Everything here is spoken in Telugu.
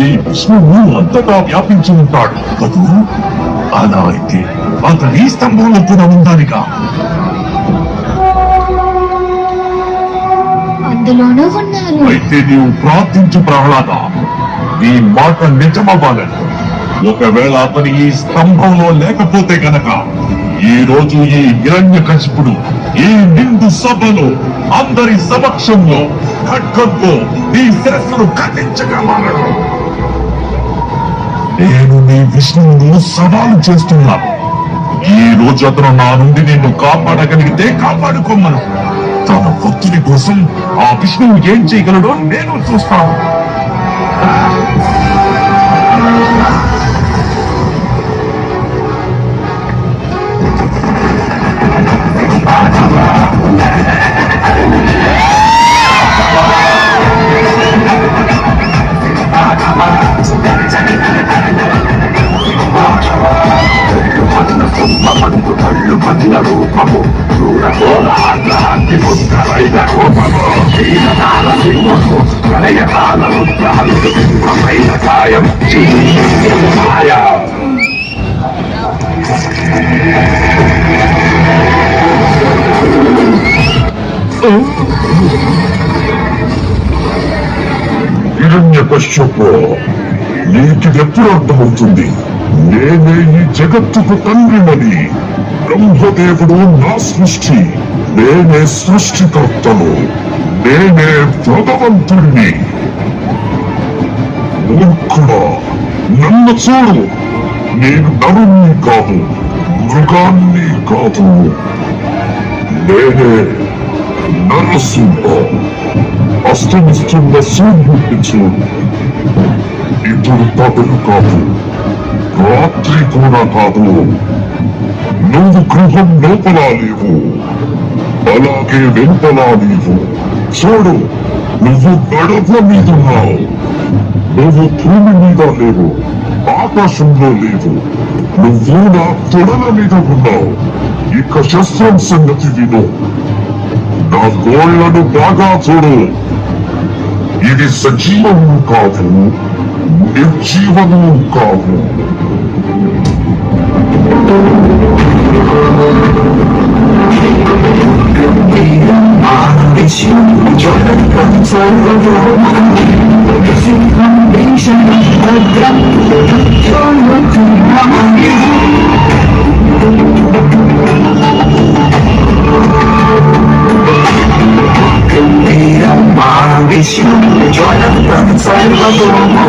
ఈ విష్ణువు అంతటా వ్యాపించి ఉంటాడు కదూ. అలా అయితే అతను ఈ స్తంభంలో కూడా ఉందానిగా. అందులోనూ ఉన్నారు. అయితే నీవు ప్రార్థించు ప్రహ్లాద, నీ మాట నిజమవ్వాలని. ఒకవేళ అతను ఈ స్తంభంలో లేకపోతే గనక ఈ రోజు ఈ హిరణ్యకశిపుడు ఈ నిండు సభలో అందరి సమక్షంలో ఖడ్గంతో నీ శిరస్సును ఖండించగా మారడు. నేను నీ విష్ణువును సవాలు చేస్తున్నాను. ఈ రోజు అతను నా నుండి నిన్ను కాపాడగలిగితే కాపాడుకోమను. తన భక్తుని కోసం ఆ విష్ణువు ఏం చేయగలడో నేను చూస్తాను. హిరణ్యకశ్యపు, నీకిదెప్పుడు అర్థమవుతుంది? నేనే ఈ జగత్తుకు తండ్రిమని. బ్రహ్మదేవుడు నా సృష్టి, నేనే సృష్టికర్తను, నేనే భగవంతుడిని. మూర్ఖుడా, నన్ను చూడు. నేను నరుణ్ణి కాదు, మృగాన్ని కాదు. నేనే నరసింహ. అస్తమిస్తున్న సూర్యుడిని చూడు. ఇప్పుడు పగలు కాదు, రాత్రి కూడా కాదు. నువ్వు గృహం లోపల లేవు, అలాగే వెంపలా లేవు. చూడు, నువ్వు గడప మీదున్నావు. నువ్వు భూమి మీద లేవు, ఆకాశంలో లేవు. నువ్వు నా తొడల మీద ఉన్నావు. ఇక శస్త్రం సంగతి విను. నా గోళ్లను బాగా చూడు. ఇది సజీవము కాదు, నిర్జీవము కాదు.